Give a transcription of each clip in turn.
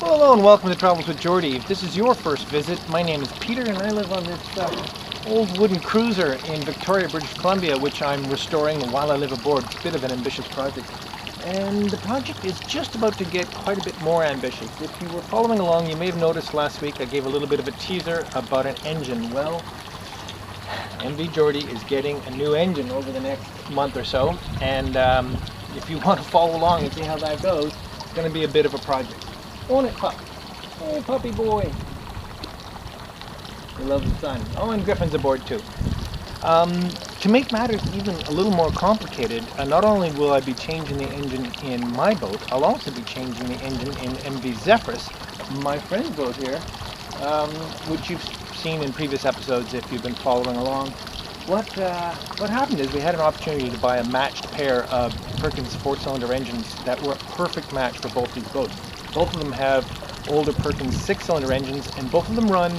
Well, hello and welcome to Travels with Geordie. If this is your first visit, my name is Peter and I live on this old wooden cruiser in Victoria, British Columbia, which I'm restoring while I live aboard. Bit of an ambitious project. And the project is just about to get quite a bit more ambitious. If you were following along, you may have noticed last week I gave a little bit of a teaser about an engine. Well, MV Geordie is getting a new engine over the next month or so, and if you want to follow along and see how that goes, it's going to be a bit of a project. Won't it, pup? Hey, puppy boy. He loves the sun. Oh, and Griffin's aboard too. To make matters even a little more complicated, not only will I be changing the engine in my boat, I'll also be changing the engine in MV Zephyrus, my friend's boat here, which you've seen in previous episodes if you've been following along. What happened is we had an opportunity to buy a matched pair of Perkins 4-cylinder engines that were a perfect match for both these boats. Both of them have older Perkins 6-cylinder engines, and both of them run,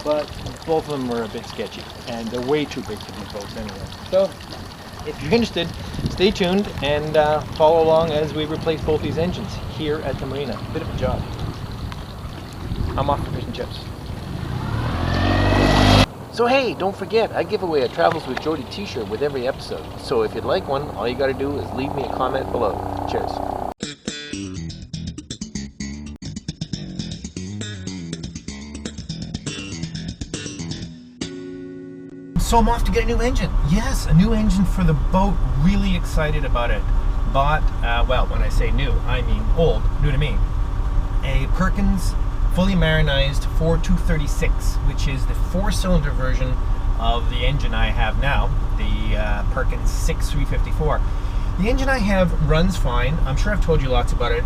but both of them are a bit sketchy, and they're way too big for these boats anyway. So, if you're interested, stay tuned and follow along as we replace both these engines here at the marina. Bit of a job. I'm off for fish and chips. So hey, don't forget, I give away a Travels with Geordie t-shirt with every episode. So if you'd like one, all you gotta do is leave me a comment below. Cheers. So I'm off to get a new engine. Yes, a new engine for the boat. Really excited about it. Bought, well, when I say new, I mean old, new to me. A Perkins fully marinized 4236, which is the 4-cylinder version of the engine I have now, the Perkins 6354. The engine I have runs fine. I'm sure I've told you lots about it.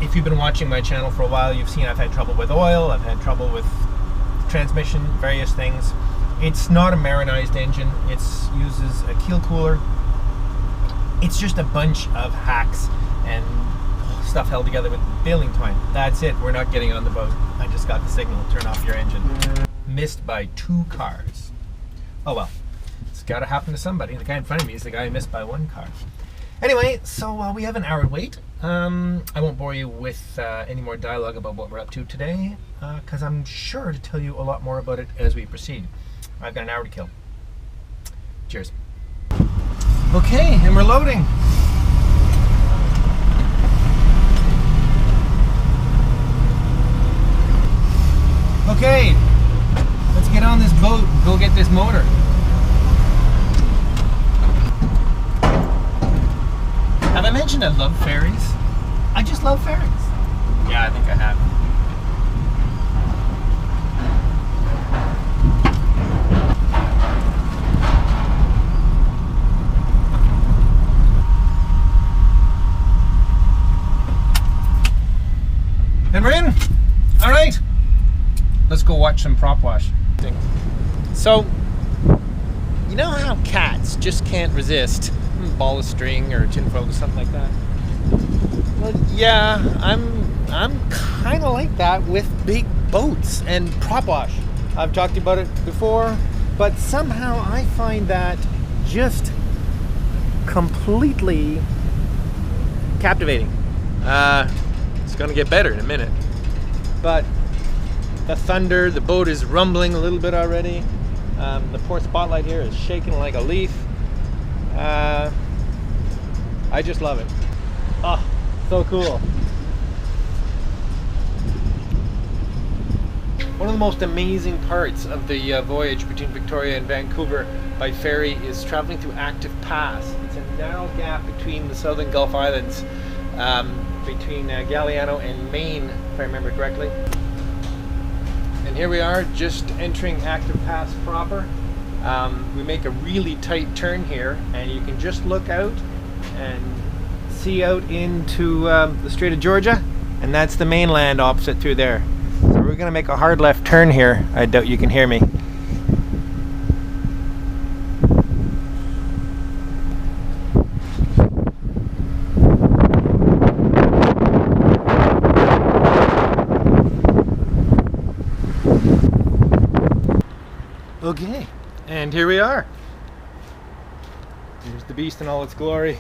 If you've been watching my channel for a while, you've seen I've had trouble with oil, I've had trouble with transmission, various things. It's not a marinized engine. It uses a keel cooler. It's just a bunch of hacks and stuff held together with baling twine. That's it. We're not getting on the boat. I just got the signal. Turn off your engine. Missed by 2 cars. Oh well. It's got to happen to somebody. The guy in front of me is the guy who missed by 1 car. Anyway, so we have an hour to wait. I won't bore you with any more dialogue about what we're up to today, because I'm sure to tell you a lot more about it as we proceed. I've got an hour to kill. Cheers. Okay, and we're loading. Okay, let's get on this boat and go get this motor. Have I mentioned I love ferries? I just love ferries. Yeah, I think I have. And we're in. All right. Let's go watch some prop wash. So, you know how cats just can't resist a ball of string or tinfoil or something like that? Well, yeah, I'm kind of like that with big boats and prop wash. I've talked to you about it before, but somehow I find that just completely captivating. It's gonna get better in a minute, but the thunder, the boat is rumbling a little bit already. The port spotlight here is shaking like a leaf. I just love it. Oh, so cool. One of the most amazing parts of the voyage between Victoria and Vancouver by ferry is traveling through Active Pass. It's a narrow gap between the Southern Gulf Islands, between Galiano and Maine, if I remember correctly. And here we are, just entering Active Pass proper. We make a really tight turn here, and you can just look out and see out into the Strait of Georgia, and that's the mainland opposite through there. So we're going to make a hard left turn here. I doubt you can hear me. Okay, and here we are. Here's the beast in all its glory.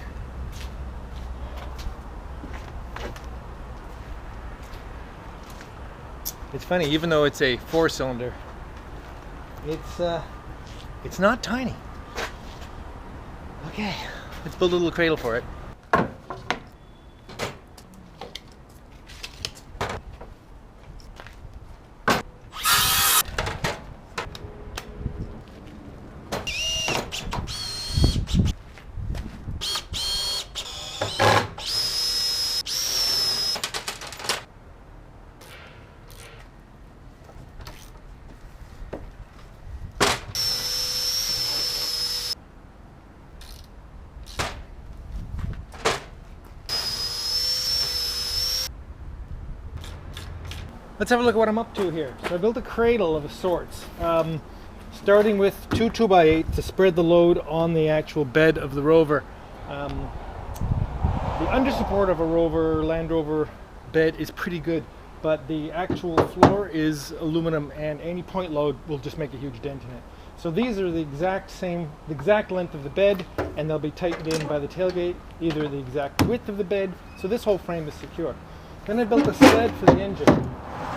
It's funny, even though it's a 4-cylinder, it's not tiny. Okay, let's build a little cradle for it. Let's have a look at what I'm up to here. So I built a cradle of sorts, starting with 2 2x8 to spread the load on the actual bed of the rover. The under support of a rover, Land Rover bed is pretty good, but the actual floor is aluminum and any point load will just make a huge dent in it. So these are the exact length of the bed, and they'll be tightened in by the tailgate, either the exact width of the bed, so this whole frame is secure. Then I built a sled for the engine,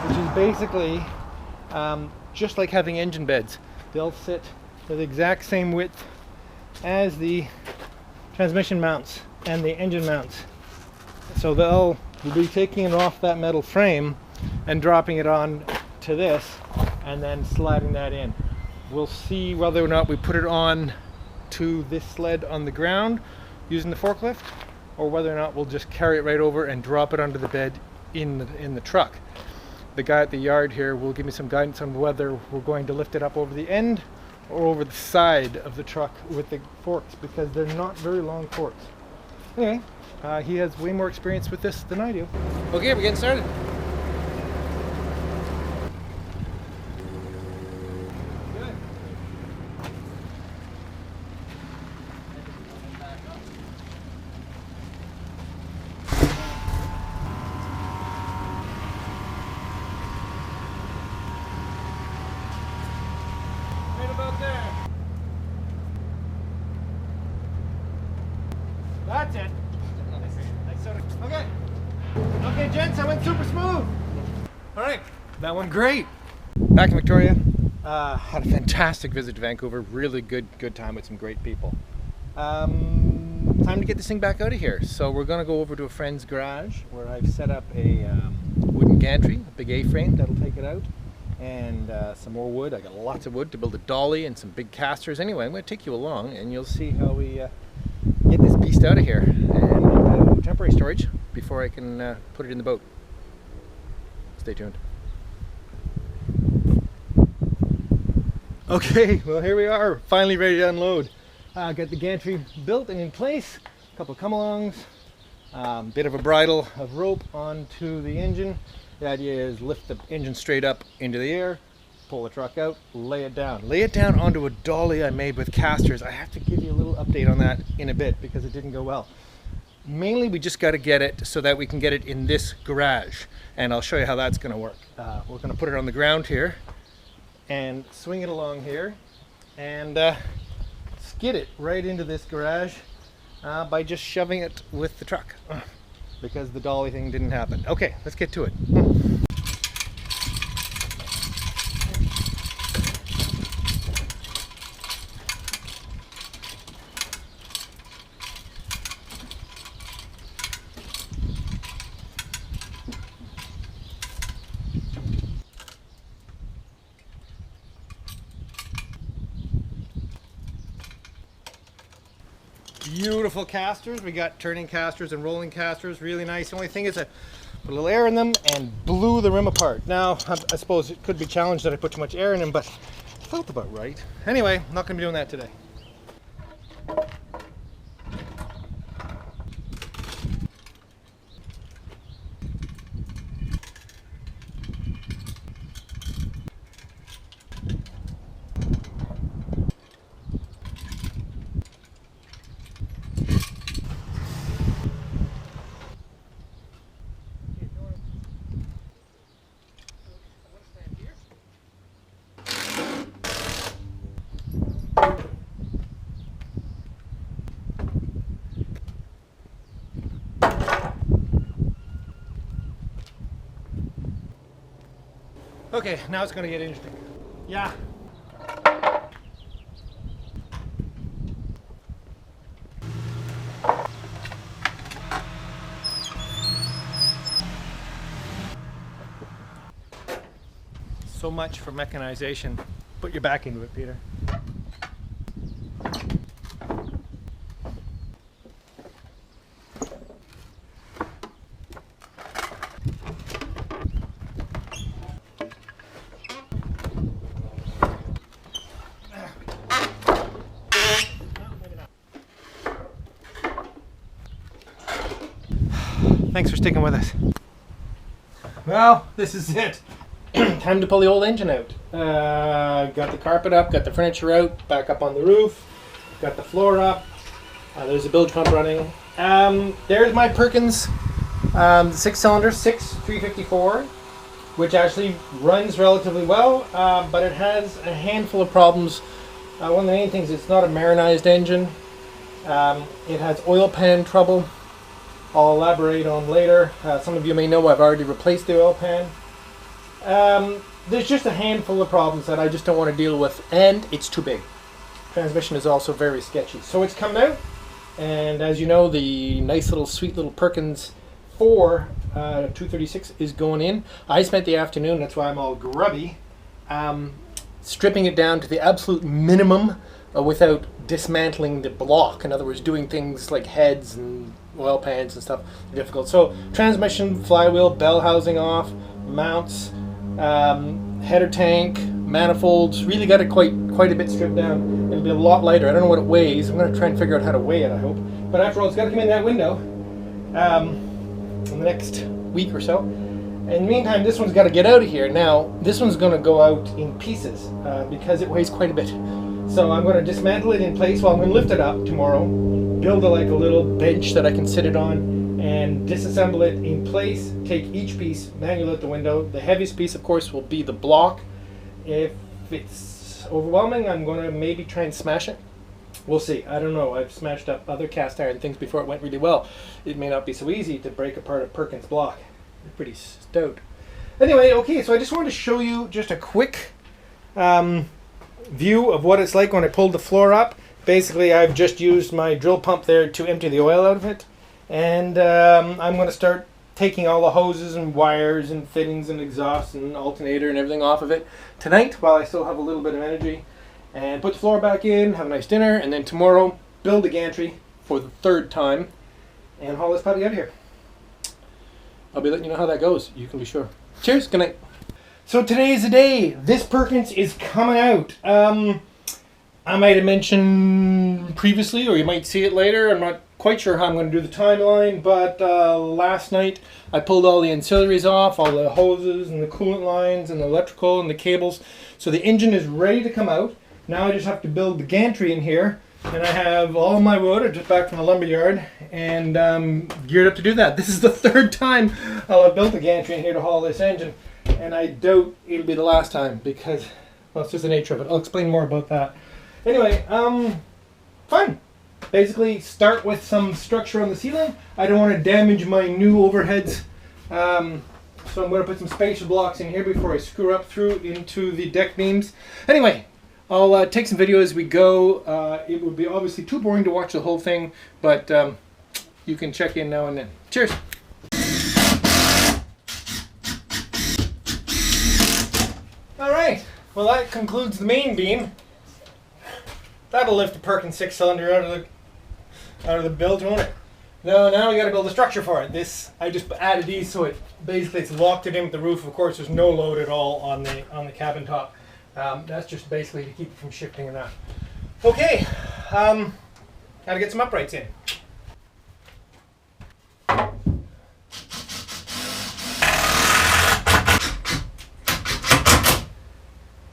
which is basically just like having engine beds. They'll sit to the exact same width as the transmission mounts and the engine mounts. So we'll be taking it off that metal frame and dropping it on to this and then sliding that in. We'll see whether or not we put it on to this sled on the ground using the forklift, or whether or not we'll just carry it right over and drop it onto the bed in the truck. The guy at the yard here will give me some guidance on whether we're going to lift it up over the end or over the side of the truck with the forks, because they're not very long forks. Anyway, he has way more experience with this than I do. Okay, we're getting started. That's it. Okay, gents, I went super smooth. All right, that went great. Back in Victoria, had a fantastic visit to Vancouver. Really good time with some great people. Time to get this thing back out of here. So we're gonna go over to a friend's garage where I've set up a wooden gantry, a big A-frame that'll take it out, and some more wood. I got lots of wood to build a dolly and some big casters. Anyway, I'm gonna take you along and you'll see how we get this beast out of here and into temporary storage before I can put it in the boat. Stay tuned. Okay, well here we are, finally ready to unload. Got the gantry built and in place, a couple of come-alongs, bit of a bridle of rope onto the engine. The idea is lift the engine straight up into the air, pull the truck out, lay it down. Lay it down onto a dolly I made with casters. I have to give you a little update on that in a bit because it didn't go well. Mainly we just got to get it so that we can get it in this garage, and I'll show you how that's going to work. We're going to put it on the ground here and swing it along here and skid it right into this garage by just shoving it with the truck because the dolly thing didn't happen. Okay, let's get to it. Beautiful casters. We got turning casters and rolling casters, really nice. The only thing is I put a little air in them and blew the rim apart. Now I suppose it could be challenged that I put too much air in them, but it felt about right. Anyway, I'm not going to be doing that today. Okay, now it's going to get interesting. Yeah. So much for mechanization. Put your back into it, Peter. Thanks for sticking with us. Well, this is it. Time to pull the old engine out. Got the carpet up, got the furniture out, back up on the roof, got the floor up. There's a bilge pump running. There's my Perkins 6-cylinder, 354, which actually runs relatively well, but it has a handful of problems. One of the main things, it's not a marinized engine. It has oil pan trouble. I'll elaborate on later. Some of you may know I've already replaced the oil pan. There's just a handful of problems that I just don't want to deal with, and it's too big. Transmission is also very sketchy. So it's coming out, and as you know, the nice little sweet little Perkins 4 236 is going in. I spent the afternoon, that's why I'm all grubby, stripping it down to the absolute minimum without dismantling the block. In other words, doing things like heads and oil pans and stuff are difficult. So transmission, flywheel, bell housing off, mounts, header tank, manifolds, really got it quite a bit stripped down. It'll be a lot lighter. I don't know what it weighs. I'm going to try and figure out how to weigh it, I hope. But after all, it's got to come in that window in the next week or so. In the meantime, this one's got to get out of here. Now, this one's going to go out in pieces because it weighs quite a bit. So I'm going to dismantle it in place. Well, I'm going to lift it up tomorrow, build like a little bench that I can sit it on, and disassemble it in place, take each piece, manual out the window. The heaviest piece, of course, will be the block. If it's overwhelming, I'm going to maybe try and smash it. We'll see. I don't know. I've smashed up other cast iron things before it went really well. It may not be so easy to break apart a Perkins block. They're pretty stout. Anyway, okay, so I just wanted to show you just a quick view of what it's like when I pulled the floor up. Basically, I've just used my drill pump there to empty the oil out of it. And I'm going to start taking all the hoses and wires and fittings and exhaust and alternator and everything off of it tonight while I still have a little bit of energy. And put the floor back in, have a nice dinner, and then tomorrow build a gantry for the 3rd time and haul this puppy out of here. I'll be letting you know how that goes, you can be sure. Cheers, good night. So today is the day. This Perkins is coming out. I might have mentioned previously, or you might see it later. I'm not quite sure how I'm going to do the timeline, but last night I pulled all the ancillaries off, all the hoses and the coolant lines and the electrical and the cables. So the engine is ready to come out. Now I just have to build the gantry in here, and I have all my wood. I'm just back from the lumberyard and geared up to do that. This is the 3rd time I'll have built a gantry in here to haul this engine, and I doubt it'll be the last time because, well, it's just the nature of it. I'll explain more about that. Anyway, fun. Basically, start with some structure on the ceiling. I don't want to damage my new overheads, so I'm going to put some spacer blocks in here before I screw up through into the deck beams. Anyway, I'll take some video as we go. It would be obviously too boring to watch the whole thing, but you can check in now and then. Cheers! Alright, well that concludes the main beam. That'll lift the Perkins 6-cylinder out of the build, won't it? No, now we got to build a structure for it. This, I just added these so it basically it's locked it in with the roof. Of course, there's no load at all on the cabin top. That's just basically to keep it from shifting and that. Okay, got to get some uprights in.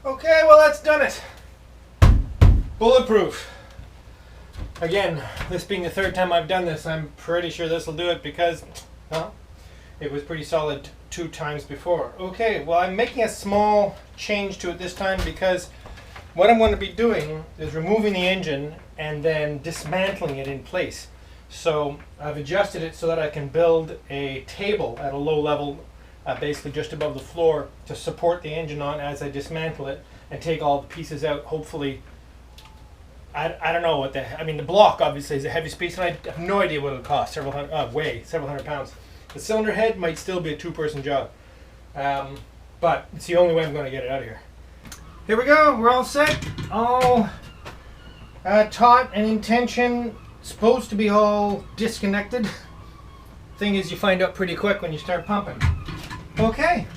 Okay, well that's done it. Bulletproof. Again, this being the 3rd time I've done this, I'm pretty sure this will do it because, well, it was pretty solid 2 times before. Okay, well I'm making a small change to it this time because what I'm going to be doing is removing the engine and then dismantling it in place. So I've adjusted it so that I can build a table at a low level basically just above the floor to support the engine on as I dismantle it and take all the pieces out. Hopefully, I don't know what I mean, the block obviously is a heavy piece, and I have no idea what it'll cost. Several hundred pounds. The cylinder head might still be a two-person job, but it's the only way I'm going to get it out of here. Here we go. We're all set. All taut and in tension. Supposed to be all disconnected. Thing is, you find out pretty quick when you start pumping. Okay.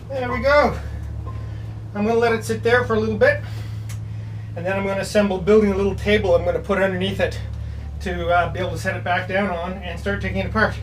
There we go. I'm going to let it sit there for a little bit, and then I'm going to assemble building a little table I'm going to put underneath it to be able to set it back down on and start taking it apart.